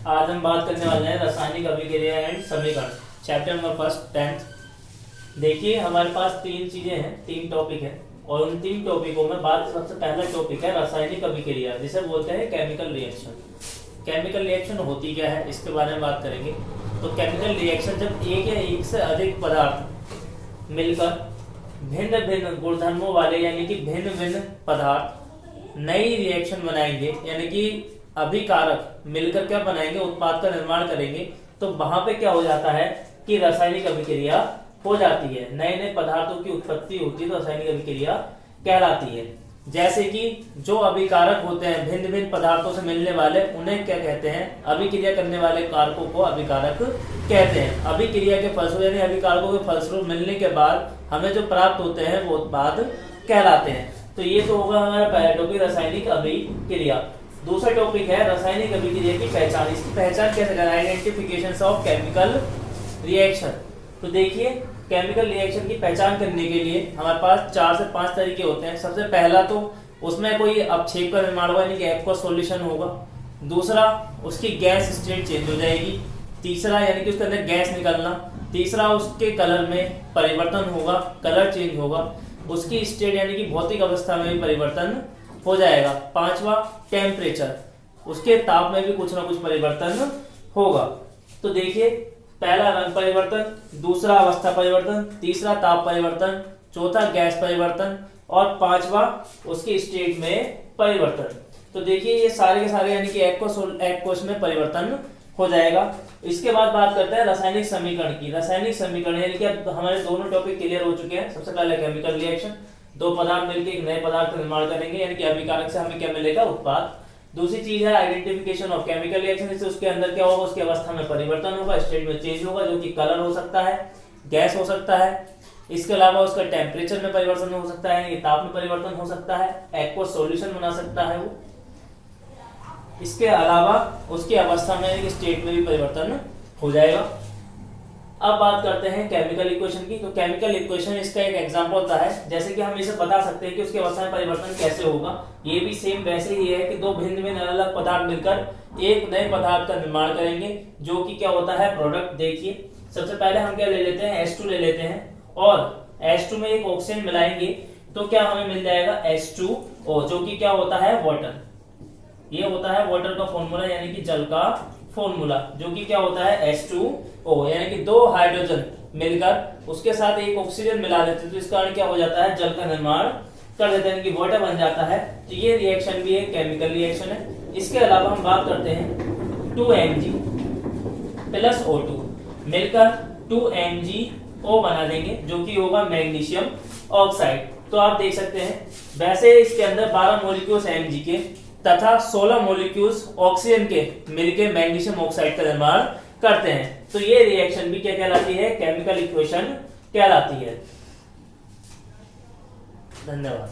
आज हम बात करने वाले हैं रासायनिक अभिक्रिया एंड समीकरण, चैप्टर नंबर फर्स्ट 10th। देखिए हमारे पास तीन चीजें हैं, तीन टॉपिक है और उन तीन टॉपिकों में बात सबसे पहला टॉपिक है रासायनिक अभिक्रिया, जिसे बोलते हैं केमिकल रिएक्शन। केमिकल रिएक्शन होती क्या है इसके बारे में बात करेंगे। तो केमिकल रिएक्शन जब एक या एक से अधिक पदार्थ मिलकर भिन्न भिन्न गुणधर्मों वाले यानी कि भिन्न भिन्न पदार्थ नई रिएक्शन बनाएंगे, यानी कि अभिकारक मिलकर क्या बनाएंगे, उत्पाद का निर्माण करेंगे, तो वहां पे क्या हो जाता है कि रासायनिक अभिक्रिया हो जाती है। नए नए पदार्थों की उत्पत्ति होती है तो रासायनिक अभिक्रिया कहलाती है। जैसे कि जो अभिकारक होते हैं भिन्न भिन्न पदार्थों से मिलने वाले, उन्हें क्या कहते हैं, अभिक्रिया करने वाले कारकों को अभिकारक कहते हैं। अभिक्रिया के फलस्वरूप यानी अभिकारकों के फलस्वरूप मिलने के बाद हमें जो प्राप्त होते हैं वो उत्पाद कहलाते हैं। तो ये तो होगा हमारा पहला टॉपिक, रासायनिक अभिक्रिया। दूसरा टॉपिक है रासायनिक अभिक्रिया की पहचान। इसकी पहचान कैसे करें, आइडेंटिफिकेशन ऑफ केमिकल रिएक्शन। तो देखिए केमिकल रिएक्शन की पहचान करने के लिए हमारे पास 4 से 5 तरीके होते हैं। सबसे पहला तो उसमें कोई अपक्षेप का निर्माण होगा, यानी कि एक्वस सॉल्यूशन होगा। दूसरा उसकी गैस स्टेट चेंज हो जाएगी। तीसरा यानी कि उसके अंदर गैस निकलना। तीसरा उसके कलर में परिवर्तन होगा, कलर चेंज होगा। उसकी स्टेट यानी कि भौतिक अवस्था में भी परिवर्तन हो जाएगा। पांचवा टेम्परेचर, उसके ताप में भी कुछ ना कुछ परिवर्तन होगा। तो देखिए पहला रंग परिवर्तन, दूसरा अवस्था परिवर्तन, तीसरा ताप परिवर्तन, चौथा गैस परिवर्तन और पांचवा उसकी स्टेट में परिवर्तन। तो देखिए ये सारे के सारे यानी कि एक्वस में परिवर्तन हो जाएगा। इसके बाद बात करते हैं रासायनिक समीकरण की। रासायनिक समीकरण यानी कि अब हमारे दोनों टॉपिक क्लियर हो चुके हैं। सबसे पहले केमिकल रिएक्शन, दो पदार्थ मिलकर एक नए पदार्थ का निर्माण करेंगे, यानी कि अभिकारक से हमें क्या मिलेगा, उत्पाद। दूसरी चीज है आइडेंटिफिकेशन ऑफ केमिकल रिएक्शन, जिससे उसके अंदर क्या होगा, उसकी अवस्था में परिवर्तन होगा, स्टेट में चेंज होगा, जो कि कलर हो सकता है, गैस हो सकता है। इसके अलावा उसका टेम्परेचर में परिवर्तन हो सकता है, यानी ताप में परिवर्तन हो सकता है, एक्वस सॉल्यूशन बना सकता है वो। इसके अलावा उसकी अवस्था में यानी कि स्टेट में भी परिवर्तन हो जाएगा। अब बात करते हैं केमिकल इक्वेशन की। तो केमिकल इक्वेशन इसका एक एग्जांपल होता है, जैसे कि हम इसे बता सकते हैं कि उसकी अवस्था में परिवर्तन कैसे होगा। ये भी सेम वैसे ही है कि दो भिन्न भिन्न अलग अलग पदार्थ मिलकर एक नए पदार्थ का निर्माण करेंगे, जो कि क्या होता है, प्रोडक्ट। देखिए सबसे पहले हम क्या ले लेते हैं, H2 ले लेते हैं और H2 में एक ऑक्सीजन मिलाएंगे तो क्या हमें मिल जाएगा H2O, जो कि क्या होता है, वाटर। ये होता है वाटर का फॉर्मूला, यानी कि जल का फॉर्मूला, जो कि क्या होता है H2O, यानी कि दो हाइड्रोजन मिलकर उसके साथ एक ऑक्सीजन मिला देते हैं तो इस कारण क्या हो जाता है, जल का निर्माण कर देते हैं, यानी कि वाटर बन जाता है। तो ये रिएक्शन भी एक केमिकल रिएक्शन है। इसके अलावा हम बात करते हैं 2Mg प्लस O2 मिलकर 2MgO बना देंगे, जो कि होगा मैग्नीशियम ऑक्साइड। तो आप देख सकते हैं वैसे इसके अंदर 12 मॉलिक्यूल्स Mg के तथा 16 मॉलिक्यूल्स ऑक्सीजन के मिलकर मैग्नीशियम ऑक्साइड का निर्माण करते हैं। तो ये रिएक्शन भी क्या कहलाती है, केमिकल इक्वेशन कहलाती है। धन्यवाद।